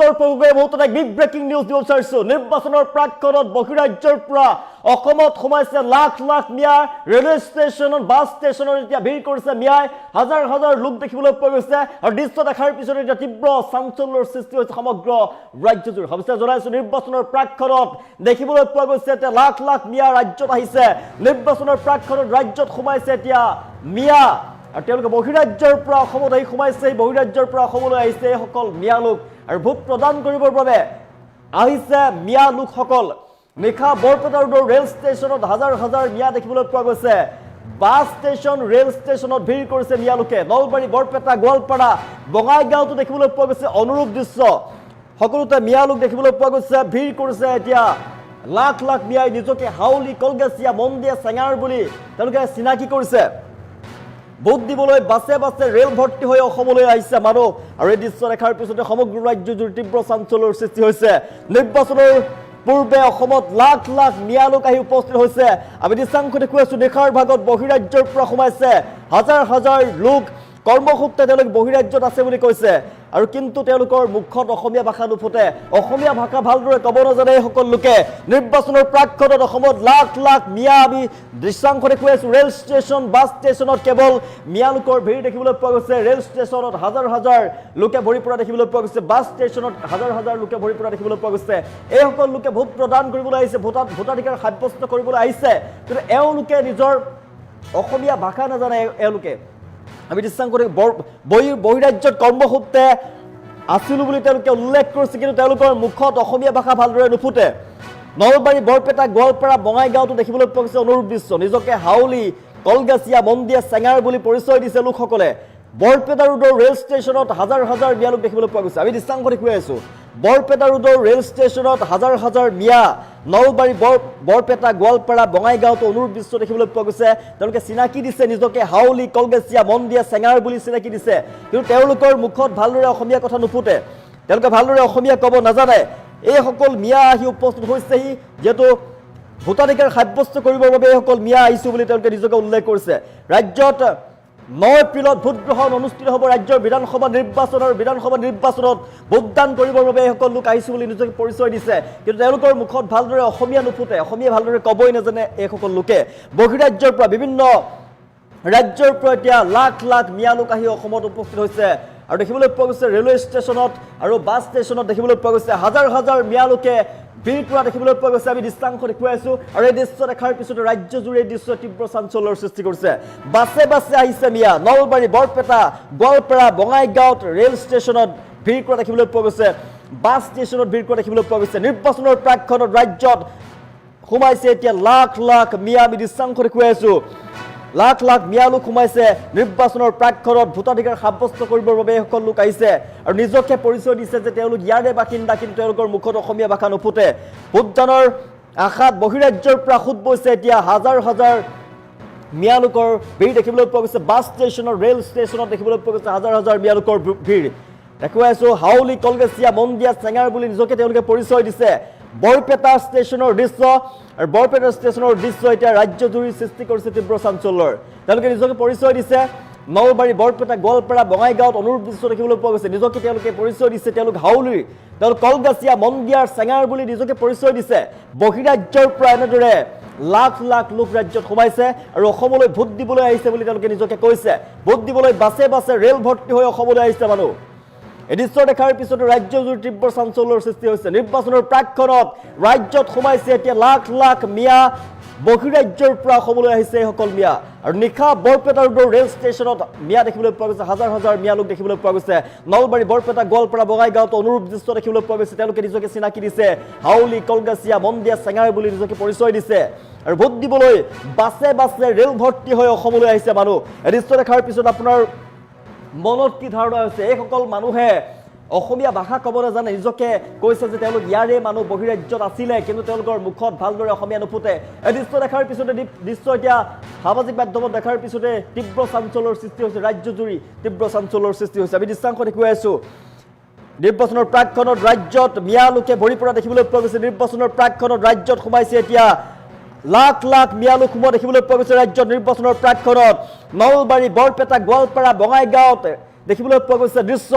খবৰ পৰগৈ বহুততে big breaking news দিব বিচাৰিছো নিৰ্বাচনৰ প্ৰাক্ষণত বহিৰাজ্যৰ পৰা অসমত সোমাইছে লাখ লাখ মিয়া ৰেলৱে ষ্টেচনত বাছ ষ্টেচনত এতিয়া ভিৰ কৰিছে মিয়াই হাজাৰ হাজাৰ লোক দেখিবলৈ পোৱা গৈছে আৰু দৃশ্য দেখাৰ পিছত এতিয়া তীব্ৰ চাঞ্চল্যৰ সৃষ্টি হৈছে সমগ্ৰ ৰাজ্যজুৰি অৱশ্যে জনাইছো নিৰ্বাচনৰ প্ৰাক্ষণত দেখিবলৈ পোৱা গৈছে এতিয়া লাখ লাখ মিয়া ৰাজ্যত আহিছে নিৰ্বাচনৰ প্ৰাক্ষণত ৰাজ্যত সোমাইছে এতিয়া মিয়া আৰু তেওঁলোকে বহিৰাজ্যৰ পৰা অসমত আহি সোমাইছে বহিৰাজ্যৰ পৰা অসমলৈ আহিছে এইসকল মিয়া লোক আৰু ভোট প্ৰদান কৰিবৰ বাবে আহিছে মিয়া লোকসকল নিশা বৰপেটা ৰোডৰ ৰেল ষ্টেচনত হাজাৰ হাজাৰ মিয়া দেখিবলৈ পোৱা গৈছে বাছ ষ্টেচন ৰেল ষ্টেচনত ভিৰ কৰিছে মিয়া লোকে নলবাৰী বৰপেটা গোৱালপাৰা বঙাইগাঁওতো দেখিবলৈ পোৱা গৈছে অনুৰূপ দৃশ্য সকলোতে মিয়া লোক দেখিবলৈ পোৱা গৈছে ভিৰ কৰিছে এতিয়া লাখ লাখ মিয়াই নিজকে হাউলি কলগেছিয়া মন্দিয়া চেঙাৰ বুলি তেওঁলোকে চিনাকি কৰিছে ভোট দিবলৈ বাছে বাছে ৰেল ভৰ্তি হৈ অসমলৈ আহিছে মানুহ আৰু এই দৃশ্য দেখাৰ পিছতে সমগ্ৰ ৰাজ্যজুৰি তীব্ৰ চাঞ্চল্যৰ সৃষ্টি হৈছে নিৰ্বাচনৰ পূৰ্বে অসমত লাখ লাখ মিয়া লোক আহি উপস্থিত হৈছে আমি দৃশ্যাংশ দেখুৱাই আছো নিশাৰ ভাগত বহিৰাজ্যৰ পৰা সোমাইছে হাজাৰ হাজাৰ লোক কৰ্মসূত্ৰে তেওঁলোক বহিৰাজ্যত আছে বুলি কৈছে আৰু কিন্তু তেওঁলোকৰ মুখত অসমীয়া ভাষা নুফুটে অসমীয়া ভাষা ভালদৰে ক'ব নাজানে এইসকল লোকে নিৰ্বাচনৰ প্ৰাক্ষণত অসমত লাখ লাখ মিয়া আমি দৃশ্যাংশ দেখুৱাই আছো ৰেল ষ্টেচন বাছ ষ্টেচনত কেৱল মিয়া লোকৰ ভিৰ দেখিবলৈ পোৱা গৈছে ৰেল ষ্টেচনত হাজাৰ হাজাৰ লোকে ভৰি পৰা দেখিবলৈ পোৱা গৈছে বাছ ষ্টেচনত হাজাৰ হাজাৰ লোকে ভৰি পৰা দেখিবলৈ পোৱা গৈছে এইসকল লোকে ভোট প্ৰদান কৰিবলৈ আহিছে ভোটাধিকাৰ সাব্যস্ত কৰিবলৈ আহিছে কিন্তু এওঁলোকে নিজৰ অসমীয়া ভাষা নাজানে এওঁলোকে আমি দৃশ্যাংশ বহিৰাজ্যত কৰ্মসূত্ৰে আছিলো বুলি তেওঁলোকে উল্লেখ কৰিছে কিন্তু তেওঁলোকৰ মুখত অসমীয়া ভাষা ভালদৰে নুফুটে নলবাৰী বৰপেটা গোৱালপাৰা বঙাইগাঁওতো দেখিবলৈ পোৱা গৈছে অনুৰূপ দৃশ্য নিজকে হাউলি কলগেছিয়া মন্দিয়া চেঙাৰ বুলি পৰিচয় দিছে লোকসকলে বৰপেটা ৰোডৰ ৰেল ষ্টেচনত হাজাৰ হাজাৰ মিয়া লোক দেখিবলৈ পোৱা গৈছে আমি দৃশ্যাংশ দেখুৱাই আছো বৰপেটা ৰোডৰ ৰেল ষ্টেচনত হাজাৰ হাজাৰ মিয়া নলবাৰী বৰপেটা গোৱালপাৰা বঙাইগাঁওতো অনুৰূপ দৃশ্য দেখিবলৈ পোৱা গৈছে তেওঁলোকে চিনাকি দিছে নিজকে হাউলি কলগেছিয়া মন্দিয়া চেঙাৰ বুলি চিনাকি দিছে কিন্তু তেওঁলোকৰ মুখত ভালদৰে অসমীয়া কথা নুফুটে তেওঁলোকে ভালদৰে অসমীয়া ক'ব নাজানে এইসকল মিয়া আহি উপস্থিত হৈছেহি যিহেতু ভোটাধিকাৰ সাব্যস্ত কৰিবৰ বাবে এইসকল মিয়া আহিছো বুলি তেওঁলোকে নিজকে উল্লেখ কৰিছে ৰাজ্যত 9 এপ্ৰিলত ভোট গ্ৰহণ অনুষ্ঠিত হ'ব ৰাজ্যৰ বিধানসভা নিৰ্বাচনত ভোটদান কৰিবৰ বাবে এইসকল লোক আহিছো বুলি নিজকে পৰিচয় দিছে কিন্তু তেওঁলোকৰ মুখত ভালদৰে অসমীয়া নুফুটে অসমীয়া ভালদৰে ক'বই নাজানে এইসকল লোকে বহিৰাজ্যৰ পৰা বিভিন্ন ৰাজ্যৰ পৰা এতিয়া লাখ লাখ মিয়া লোক আহি অসমত উপস্থিত হৈছে আৰু দেখিবলৈ পোৱা গৈছে ৰেলৱে ষ্টেচনত আৰু বাছ ষ্টেচনত দেখিবলৈ পোৱা গৈছে হাজাৰ হাজাৰ মিয়া লোকে ভিৰ কৰা দেখিবলৈ পোৱা গৈছে আমি দৃশ্যাংশ দেখুৱাই আছো আৰু এই দৃশ্য দেখাৰ পিছতে ৰাজ্যজুৰি এই দৃশ্য তীব্ৰ চাঞ্চল্যৰ সৃষ্টি কৰিছে বাছে বাছে আহিছে মিয়া নলবাৰী বৰপেটা গোৱালপাৰা বঙাইগাঁৱত ৰেল ষ্টেচনত ভিৰ কৰা দেখিবলৈ পোৱা গৈছে বাছ ষ্টেচনত ভিৰ কৰা দেখিবলৈ পোৱা গৈছে নিৰ্বাচনৰ প্ৰাক্ষণত ৰাজ্যত সোমাইছে এতিয়া লাখ লাখ মিয়া আমি দৃশ্যাংশ দেখুৱাই আছো লাখ লাখ মিয়া লোক সোমাইছে নিৰ্বাচনৰ প্ৰাক্ষণত ভোটাধিকাৰ সাব্যস্ত কৰিবৰ বাবে এইসকল লোক আহিছে আৰু নিজকে পৰিচয় দিছে যে তেওঁলোক ইয়াৰে বাসিন্দা কিন্তু তেওঁলোকৰ মুখত অসমীয়া ভাষা নুফুটে ভোটদানৰ আশাত বহিৰাজ্যৰ পৰা সোঁত বৈছে এতিয়া হাজাৰ হাজাৰ মিয়া লোকৰ ভিৰ দেখিবলৈ পোৱা গৈছে বাছ ষ্টেচনত ৰেল ষ্টেচনত দেখিবলৈ পোৱা গৈছে হাজাৰ হাজাৰ মিয়া লোকৰ ভিৰ দেখুৱাই আছো হাউলি কলগেছিয়া মন্দিয়া চেঙাৰ বুলি নিজকে তেওঁলোকে পৰিচয় দিছে বৰপেটা ষ্টেচনৰ দৃশ্য আৰু বৰপেটা ষ্টেচনৰ দৃশ্য এতিয়া ৰাজ্যজুৰি সৃষ্টি কৰিছে তীব্ৰ চাঞ্চল্যৰ তেওঁলোকে নিজকে পৰিচয় দিছে নলবাৰী বৰপেটা গোৱালপাৰা বঙাইগাঁৱত অনুৰূপ দৃশ্য দেখিবলৈ পোৱা গৈছে নিজকে তেওঁলোকে পৰিচয় দিছে তেওঁলোক হাউলি তেওঁলোক কলগেছিয়া মন্দিয়াৰ চেঙাৰ বুলি নিজকে পৰিচয় দিছে বহিৰাজ্যৰ পৰা এনেদৰে লাখ লাখ লোক ৰাজ্যত সোমাইছে আৰু অসমলৈ ভোট দিবলৈ আহিছে বুলি তেওঁলোকে নিজকে কৈছে ভোট দিবলৈ বাছে বাছে ৰেল ভৰ্তি হৈ অসমলৈ আহিছে মানুহ এই দৃশ্য দেখাৰ পিছতে ৰাজ্যজুৰি তীব্ৰ চাঞ্চল্যৰ সৃষ্টি হৈছে নিৰ্বাচনৰ প্ৰাক্ষণত ৰাজ্যত সোমাইছে এতিয়া লাখ লাখ মিয়া বহিৰাজ্যৰ পৰা অসমলৈ আহিছে এইসকল মিয়া আৰু নিশা বৰপেটা ৰোডৰ ৰেল ষ্টেচনত মিয়া দেখিবলৈ পোৱা গৈছে হাজাৰ হাজাৰ মিয়া লোক দেখিবলৈ পোৱা গৈছে নলবাৰী বৰপেটা গোৱালপাৰা বঙাইগাঁৱত অনুৰূপ দৃশ্য দেখিবলৈ পোৱা গৈছে তেওঁলোকে নিজকে চিনাকি দিছে হাউলি কলগেছিয়া মন্দিয়া চেঙাৰ বুলি নিজকে পৰিচয় দিছে আৰু ভোট দিবলৈ বাছে বাছে ৰেল ভৰ্তি হৈ অসমলৈ আহিছে মানুহ এই দৃশ্য দেখাৰ পিছত আপোনাৰ মনত কি ধাৰণা হৈছে এইসকল মানুহে অসমীয়া ভাষা ক'ব নাজানে নিজকে কৈছে যে তেওঁলোক ইয়াৰে মানুহ বহিৰাজ্যত আছিলে কিন্তু তেওঁলোকৰ মুখত ভালদৰে অসমীয়া নুফুটে এই দৃশ্য দেখাৰ পিছতে দৃশ্য এতিয়া সামাজিক মাধ্যমত দেখাৰ পিছতে তীব্ৰ চাঞ্চল্যৰ সৃষ্টি হৈছে ৰাজ্যজুৰি তীব্ৰ চাঞ্চল্যৰ সৃষ্টি হৈছে আমি দৃশ্যাংশ দেখুৱাই আছো নিৰ্বাচনৰ প্ৰাক্ষণত ৰাজ্যত মিয়া লোকে ভৰি পৰা দেখিবলৈ পোৱা গৈছে নিৰ্বাচনৰ প্ৰাক্ষণত ৰাজ্যত সোমাইছে এতিয়া লাখ লাখ মিয়া লোক সোমোৱা দেখিবলৈ পোৱা গৈছে ৰাজ্যত নিৰ্বাচনৰ প্ৰাক্ষণত নলবাৰী বৰপেটা গোৱালপাৰা বঙাইগাঁৱত দেখিবলৈ পোৱা গৈছে দৃশ্য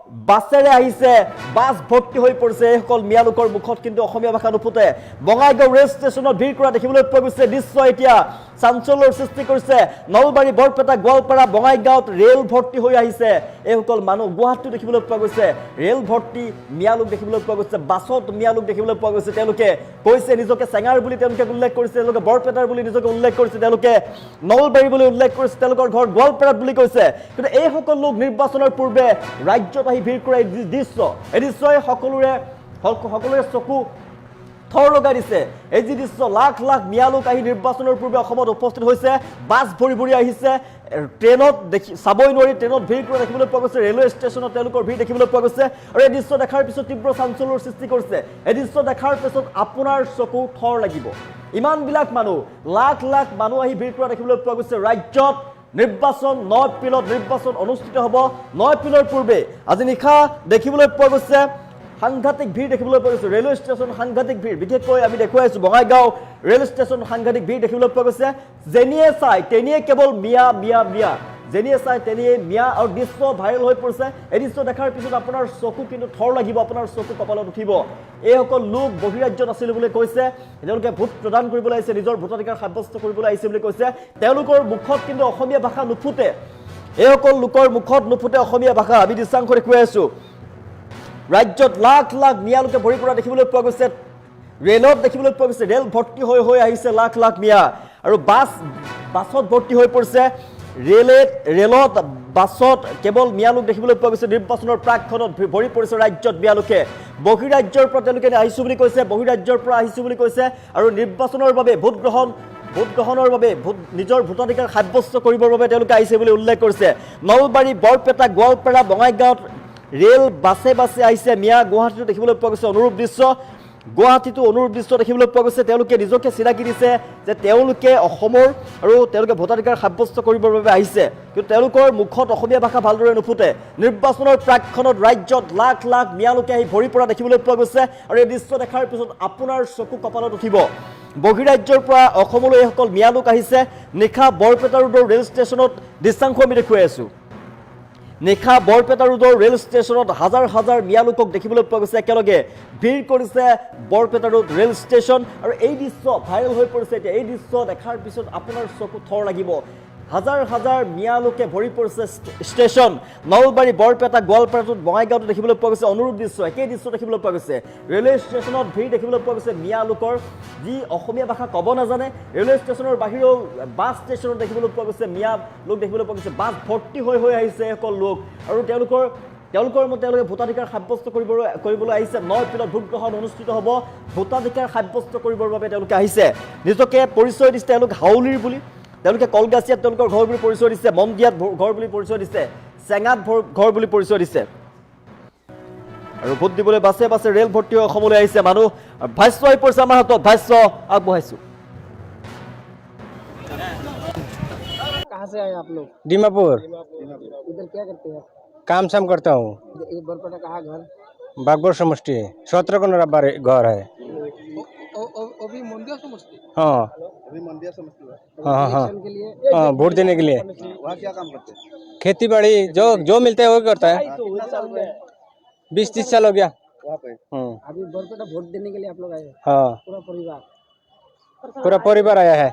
বাছেৰে আহিছে, বাছ ভৰ্তি হৈ পৰিছে। এইসকল মিয়া লোকৰ মুখত কিন্তু অসমীয়া ভাষা নুফুটে। বঙাইগাঁও ৰেল ষ্টেচনত ভিৰ কৰা দেখিবলৈ পোৱা গৈছে। দৃশ্য এতিয়া চাঞ্চল্যৰ সৃষ্টি কৰিছে। নলবাৰী, বৰপেটা, গোৱালপাৰা, বঙাইগাঁৱত ৰেল ভৰ্তি হৈ আহিছে এইসকল মানুহ। গুৱাহাটীত দেখিবলৈ পোৱা গৈছে ৰেল ভৰ্তি মিয়া লোক দেখিবলৈ পোৱা গৈছে, বাছত মিয়া লোক দেখিবলৈ পোৱা গৈছে। তেওঁলোকে কৈছে নিজকে চেঙাৰ বুলি তেওঁলোকে উল্লেখ কৰিছে, তেওঁলোকে বৰপেটাৰ বুলি নিজকে উল্লেখ কৰিছে, তেওঁলোকে নলবাৰী বুলি উল্লেখ কৰিছে, তেওঁলোকৰ ঘৰ গোৱালপাৰাত বুলি কৈছে। কিন্তু এইসকল লোক নিৰ্বাচনৰ পূৰ্বে ৰাজ্যত আহি ভিৰ কৰা এই দৃশ্যই সকলোৰে চকু থৰ লগাই দিছে। এই যি দৃশ্য, লাখ লাখ মিয়া লোক আহি নিৰ্বাচনৰ পূৰ্বে অসমত উপস্থিত হৈছে, বাছ ভৰি ভৰি আহিছে। ট্ৰেইনত চাবই নোৱাৰি, ট্ৰেইনত ভিৰ কৰা দেখিবলৈ পোৱা গৈছে, ৰেলৱে ষ্টেচনত তেওঁলোকৰ ভিৰ দেখিবলৈ পোৱা গৈছে। আৰু এই দৃশ্য দেখাৰ পিছত তীব্ৰ চাঞ্চল্যৰ সৃষ্টি কৰিছে। এই দৃশ্য দেখাৰ পিছত আপোনাৰ চকু থৰ লাগিব। ইমানবিলাক মানুহ, লাখ লাখ মানুহ আহি ভিৰ কৰা দেখিবলৈ পোৱা গৈছে। ৰাজ্যত নিৰ্বাচন 9 এপ্ৰিলত নিৰ্বাচন অনুষ্ঠিত হ'ব। 9 এপ্ৰিলৰ পূৰ্বে আজি নিশা দেখিবলৈ পোৱা গৈছে সাংঘাতিক ভিৰ দেখিবলৈ পোৱা গৈছে। ৰেলৱে ষ্টেচন সাংঘাতিক ভিৰ, বিশেষকৈ আমি দেখুৱাই আছোঁ বঙাইগাঁও ৰেল ষ্টেচন সাংঘাতিক ভিৰ দেখিবলৈ পোৱা গৈছে। যেনিয়ে চাই তেনিয়ে কেৱল মিয়া মিয়া মিয়া, যেনিয়ে চাই তেনিয়ে মিয়া। আৰু দৃশ্য ভাইৰেল হৈ পৰিছে। এই দৃশ্য দেখাৰ পিছত আপোনাৰ চকু কিন্তু থৰ লাগিব, আপোনাৰ চকু কপালত উঠিব। এইসকল লোক বহিৰাজ্যত আছিল বুলি কৈছে, তেওঁলোকে ভোট প্ৰদান কৰিবলৈ আহিছে, নিজৰ ভোটাধিকাৰ সাব্যস্ত কৰিবলৈ আহিছে বুলি কৈছে। তেওঁলোকৰ মুখত কিন্তু অসমীয়া ভাষা নুফুটে। এইসকল লোকৰ মুখত নুফুটে অসমীয়া ভাষা। আমি দৃশ্যাংশ দেখুৱাই আছোঁ। ৰাজ্যত লাখ লাখ মিয়া লোকে ভৰি পৰা দেখিবলৈ পোৱা গৈছে। ৰেলত দেখিবলৈ পোৱা গৈছে, ৰেল ভৰ্তি হৈ হৈ আহিছে লাখ লাখ মিয়া। আৰু বাছত ভৰ্তি হৈ পৰিছে। ৰেলত বাছত কেৱল মিয়া লোক দেখিবলৈ পোৱা গৈছে। নিৰ্বাচনৰ প্ৰাকখনত ভৰি পৰিছে ৰাজ্যত মিয়া লোকে। বহিৰাজ্যৰ পৰা তেওঁলোকে আহিছোঁ বুলি কৈছে, বহিৰাজ্যৰ পৰা আহিছোঁ বুলি কৈছে। আৰু নিৰ্বাচনৰ বাবে ভোটগ্ৰহণৰ বাবে নিজৰ ভোটাধিকাৰ সাব্যস্ত কৰিবৰ বাবে তেওঁলোকে আহিছে বুলি উল্লেখ কৰিছে। নলবাৰী, বৰপেটা, গোৱালপাৰা, বঙাইগাঁৱত ৰেল বাছে বাছে আহিছে মিয়া। গুৱাহাটীতো দেখিবলৈ পোৱা গৈছে অনুৰূপ দৃশ্য। গুৱাহাটীতো অনুৰূপ দৃশ্য দেখিবলৈ পোৱা গৈছে। তেওঁলোকে নিজকে চিনাকি দিছে যে তেওঁলোকে অসমৰ আৰু তেওঁলোকে ভোটাধিকাৰ সাব্যস্ত কৰিবৰ বাবে আহিছে। কিন্তু তেওঁলোকৰ মুখত অসমীয়া ভাষা ভালদৰে নুফুটে। নিৰ্বাচনৰ প্ৰাকখনত ৰাজ্যত লাখ লাখ মিয়া লোকে আহি ভৰি পৰা দেখিবলৈ পোৱা গৈছে। আৰু এই দৃশ্য দেখাৰ পিছত আপোনাৰ চকু কপালত উঠিব। বহিৰাজ্যৰ পৰা অসমলৈ এইসকল মিয়া লোক আহিছে। নিশা বৰপেটা ৰোডৰ ৰেল ষ্টেচনত দৃশ্যাংশ আমি দেখুৱাই আছোঁ। নিশা বৰপেটা ৰোডৰ ৰেল ষ্টেচনত হাজাৰ হাজাৰ মিয়া লোকক দেখিবলৈ পোৱা গৈছে। একেলগে ভিৰ কৰিছে বৰপেটা ৰোড ৰেল ষ্টেচন। আৰু এই দৃশ্য ভাইৰেল হৈ পৰিছে এতিয়া। এই দৃশ্য দেখাৰ পিছত আপোনাৰ চকু থৰ লাগিব। হাজাৰ হাজাৰ মিয়া লোকে ভৰি পৰিছে ষ্টেচন। নলবাৰী, বৰপেটা, গোৱালপাৰাটোত, বঙাইগাঁৱতো দেখিবলৈ পোৱা গৈছে অনুৰূপ দৃশ্য, একেই দৃশ্য দেখিবলৈ পোৱা গৈছে। ৰেলৱে ষ্টেচনত ভিৰ দেখিবলৈ পোৱা গৈছে মিয়া লোকৰ, যি অসমীয়া ভাষা ক'ব নাজানে। ৰেলৱে ষ্টেচনৰ বাহিৰেও বাছ ষ্টেচনত দেখিবলৈ পোৱা গৈছে মিয়া লোক দেখিবলৈ পোৱা গৈছে। বাছ ভৰ্তি হৈ হৈ আহিছে এইসকল লোক। আৰু তেওঁলোকৰ মতে তেওঁলোকে ভোটাধিকাৰ সাব্যস্ত কৰিবলৈ আহিছে। 9 এপ্ৰিলত ভোটগ্ৰহণ অনুষ্ঠিত হ'ব। ভোটাধিকাৰ সাব্যস্ত কৰিবৰ বাবে তেওঁলোকে আহিছে। নিজকে পৰিচয় দিছে তেওঁলোক হাউলিৰ বুলি, তেওঁলোকে কলগাছিয়াত তেওঁলোকৰ ঘৰ বুলি পৰিচয় দিছে, মন্দিয়াত ঘৰ বুলি পৰিচয় দিছে, চেঙাত ঘৰ বুলি পৰিচয় দিছে। আৰু ভোট দিবলৈ বাছে বাছে ৰেল ভৰ্তি হৈ অসমলৈ আহিছে মানুহ। ভাষ্য আহি পৰিছে আমাৰ হাতত, ভাষ্য আগবঢ়াইছোঁ। कहाँ से आए आप लोग? दीमापुर। इधर क्या करते हैं? काम शाम करता हूँ। ये बरपेटा कहाँ घर? बागपुर समष्टि 17 को मेरा घर है। अभी मंदिया समझते? हाँ अभी मंदिया समझते हो? हाँ हाँ इलेक्शन के लिए? हाँ, वोट देने के लिए। वहाँ क्या काम करते हैं? खेती बाड़ी जो मिलता है वो करता है। 20-30 साल हो गया। वहाँ पे अभी बरपेटा वोट देने के लिए आप लोग आए? हाँ, पूरा परिवार आया है।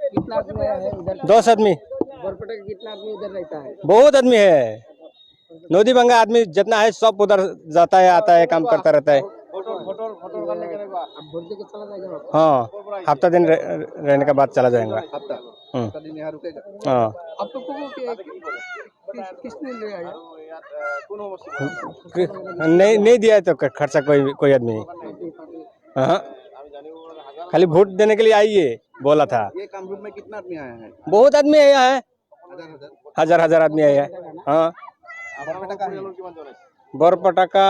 कितना आदमी आया है उधर? 10 आदमी। बरपेटा का कितना आदमी उधर रहता है? बहुत आदमी है। नोदी बंगा आदमी जितना है सब उधर जाता है, आता है, काम करता रहता है। अब वोट देके चला जाएगा वापस? हाँ, हफ्ता दिन रहने के बाद चला जाएगा। हफ्ता दिन यहाँ रुकेगा? हाँ, आप लोग को किसने ले आया? नहीं दिया है तो खर्चा कोई आदमी नहीं। हाँ, खाली वोट देने के लिए आइए बोला था। ये काम ग्रुप में कितना आदमी आया है? बहुत आदमी आया है, हजार आदमी आया है। हाँ, बरपेटा का है? बरपेटा का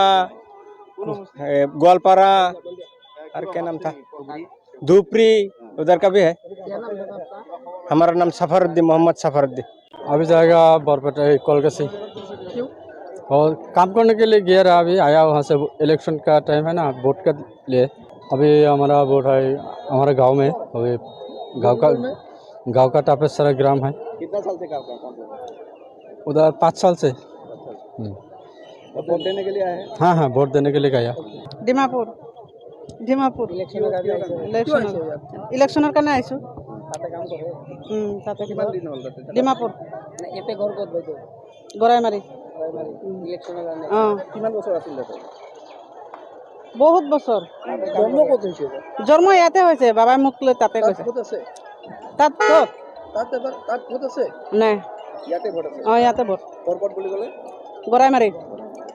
ग्वालपारा और क्या नाम था, धूपरी उधर का भी है। क्या नाम है आपका? हमारा नाम सफरुद्दीन, मोहम्मद सफरुद्दीन। अभी जाएगा बरपेटा कोलकाता। क्यों? और काम करने के लिए गया रहा, अभी आया वहाँ से। इलेक्शन का टाइम है ना, वोट के लिए। अभी हमारा वोट है हमारे गांव में। अभी गांव का टापेसरा ग्राम है। कितना साल से काम कर? उधर 5 साल से। और वोट देने के लिए आए हैं हाँ हाँ वोट देने के लिए गया ডিমাপুর ডিমাপুর ইলেকশনৰ কাৰণে আহিছো তাতে কাম কৰে তাতে কিমান দিন হ'ল তাতে ডিমাপুৰ এতে ঘৰ ক'ত বাইদেউ গৰাইমাৰী ইলেকশ্যনৰ কাৰণে অঁ কিমান বছৰ আছিল তাতে বহুত বছৰ জন্ম ক'ত হৈছে জন্ম ইয়াতে হৈছে বাবাই মোক লৈ তাতে গৈছে ক'ত আছে তাত ক'ত তাত ক'ত আছে নাই ইয়াতে ভোট আছে অঁ ইয়াতে ভোট ক'ত বুলি ক'লে গৰাইমাৰী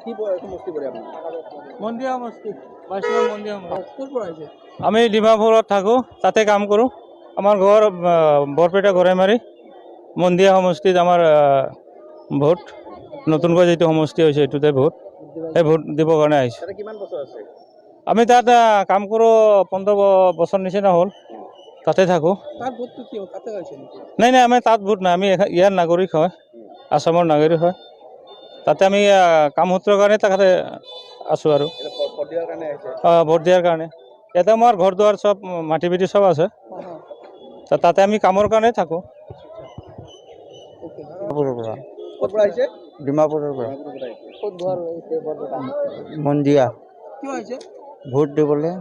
কি সমষ্টি পৰে আপোনাৰ মন্দিয়া সমষ্টি বৈষ্ণৱ মন্দিয়া ক'ৰ পৰা আহিছে আমি ডিমাপুৰত থাকোঁ তাতে কাম কৰোঁ আমাৰ ঘৰ বৰপেটা গড়াইমাৰী মন্দিয়া সমষ্টিত আমাৰ ভোট নতুনকৈ যিটো সমষ্টি হৈছে এইটোতে ভোট সেই ভোট দিবৰ কাৰণে আহিছোঁ তাতে কিমান বছৰ আছে আমি তাত কাম কৰোঁ 15 বছৰ নিচিনা হ'ল তাতে থাকোঁ তাৰ ভোটটো কি তাতে হৈছে নেকি নাই নাই আমি তাত ভোট নাই আমি ইয়াৰ নাগৰিক হয় আসামৰ নাগৰিক হয় তাতে আমি কাম সূত্ৰৰ কাৰণে তাতে আছোঁ আৰু ভোট দিয়াৰ কাৰণে আহিছে ভোট দিয়াৰ কাৰণে ইয়াতে আমাৰ ঘৰ দুৱাৰ চব মাটি বিটি চব আছে তাতে আমি কামৰ কাৰণে থাকোঁ ক'ৰ পৰা আহিছে ডিমাপুৰৰ পৰা ক'ত ঘৰ হৈছে বৰপেটা মন্দিয়া কিয় আহিছে ভোট দিবলৈ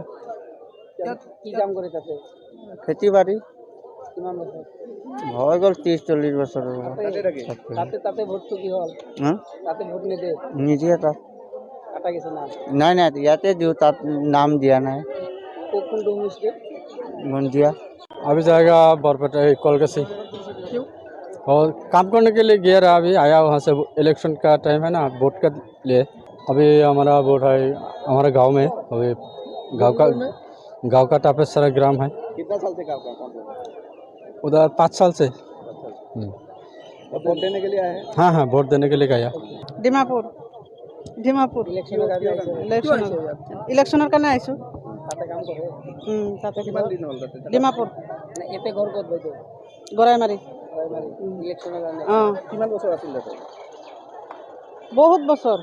কি কাম কৰে তাতে খেতি বাতি কিমান বছৰ হৈ গ'ল 30-40 বছৰ তাতে ভোটটো কি হ'ল তাতে ভোট নিদিয়ে নিদিয়ে তাত কাটা গেছে না নাই নাই ইয়াতে দিওঁ তাত নাম দিয়া নাই কোনটো সমষ্টি মন্দিয়া अभी जाएगा बरपेटा कोलकासी क्यों और काम करने के लिए गया रहा अभी आया वहाँ से इलेक्शन का टाइम है ना वोट के लिए अभी हमारा वोट है हमारे गांव में अभी गांव का टापेसरा ग्राम है कितना साल से काम कर रहे हैं उधर 5 साल से और वोट देने के लिए आए हैं हाँ हाँ वोट देने के लिए गया ডিমাপুৰ ডিমাপুৰ ইলেকশ্যনৰ কাৰণে আহিছোঁ তাতে কাম কৰে তাতে কিমান দিন হ'ল তাতে ডিমাপুৰ এতে ঘৰ ক'ত বাইদেউ গৰাইমাৰী ইলেকশ্যনৰ কাৰণে অঁ কিমান বছৰ আছিল তাতে বহুত বছৰ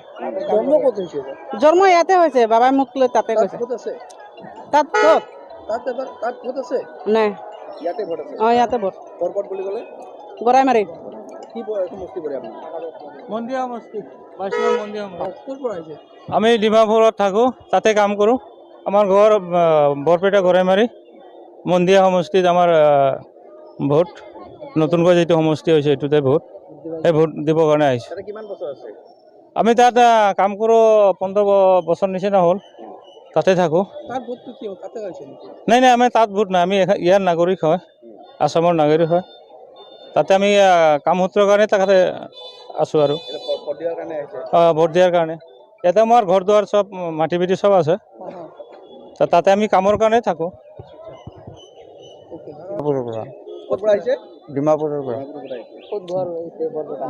জন্ম ক'ত হৈছে জন্ম ইয়াতে হৈছে বাবাই মোক লৈ তাতে গৈছে ক'ত আছে তাত ক'ত তাত ক'ত আছে নাই ইয়াতে ভোট আছে অঁ ইয়াতে ভোট ক'ত বুলি ক'লে গৰাইমাৰী কি সমষ্টি পৰে আপোনাৰ মন্দিয়া সমষ্টি বৈষ্ণৱ মন্দিয়া ক'ৰ পৰা আহিছে আমি ডিমাপুৰত থাকোঁ তাতে কাম কৰোঁ আমাৰ ঘৰ বৰপেটা গড়াইমাৰী মন্দিয়া সমষ্টিত আমাৰ ভোট নতুনকৈ যিটো সমষ্টি হৈছে এইটোতে ভোট সেই ভোট দিবৰ কাৰণে আহিছোঁ তাতে কিমান বছৰ আছে আমি তাত কাম কৰোঁ 15 বছৰ নিচিনা হ'ল তাতে থাকোঁ তাৰ ভোটটো কি তাতে হৈছে নেকি নাই নাই আমি তাত ভোট নাই আমি ইয়াৰ নাগৰিক হয় আসামৰ নাগৰিক হয় তাতে আমি কাম সূত্ৰৰ কাৰণে তাতে আছোঁ আৰু ভোট দিয়াৰ কাৰণে আহিছে ভোট দিয়াৰ কাৰণে ইয়াতে আমাৰ ঘৰ দুৱাৰ চব মাটি বিটি চব আছে তাতে আমি কামৰ কাৰণে থাকোঁ ক'ৰ পৰা আহিছে ডিমাপুৰৰ পৰা ক'ত ঘৰ হৈছে বৰপেটা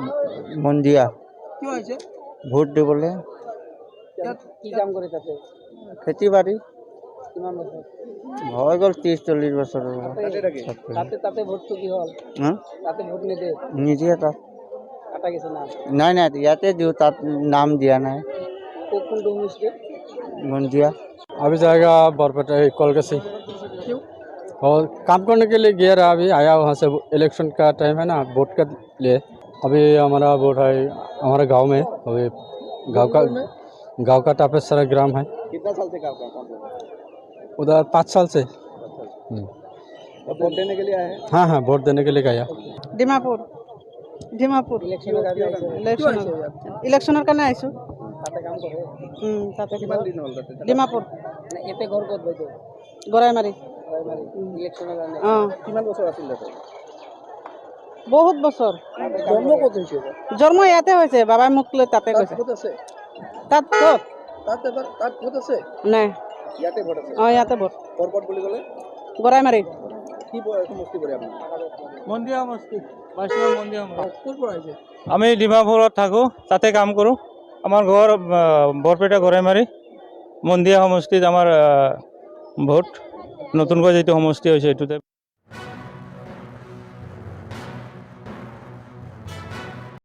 মন্দিয়া কিয় আহিছে ভোট দিবলৈ কি কাম কৰে তাতে খেতি বাতি কিমান বছৰ হৈ গ'ল 30-40 বছৰ তাতে ভোটটো কি হ'ল তাতে ভোট নিদিয়ে নিদিয়ে তাত কাটা গেছে না নাই নাই ইয়াতে দিওঁ তাত নাম দিয়া নাই কোনটো সমষ্টি মন্দিয়া अभी जाएगा बरपेटा कोलकासी क्यों और काम करने के लिए गया रहा अभी आया वहाँ से इलेक्शन का टाइम है ना वोट के लिए अभी हमारा वोट है हमारे गांव में अभी गांव का टापेसरा ग्राम है कितना साल से काम कर रहे हैं उधर 5 साल से और वोट देने के लिए आए हैं हाँ हाँ वोट देने के लिए गया ডিমাপুৰ ডিমাপুৰ ইলেকশ্যনৰ কাৰণে আহিছোঁ তাতে কাম কৰে তাতে কিমান দিন হ'ল তাতে ডিমাপুৰ এতে ঘৰ ক'ত বাইদেউ গৰাইমাৰী ইলেকশ্যনৰ কাৰণে অঁ কিমান বছৰ আছিল তাতে বহুত বছৰ জন্ম ক'ত হৈছে জন্ম ইয়াতে হৈছে বাবাই মোক লৈ তাতে গৈছে ক'ত আছে তাত ক'ত তাত ক'ত আছে নাই ইয়াতে ভোট আছে অঁ ইয়াতে ভোট ক'ত বুলি ক'লে গৰাইমাৰী কি সমষ্টি পৰে আপোনাৰ মন্দিয়া সমষ্টি বৈষ্ণৱ মন্দিয়া ক'ৰ পৰা আহিছে আমি ডিমাপুৰত থাকোঁ তাতে কাম কৰোঁ আমাৰ ঘৰ বৰপেটা গড়াইমাৰী মন্দিয়া সমষ্টিত আমাৰ ভোট নতুনকৈ যিটো সমষ্টি হৈছে এইটোতে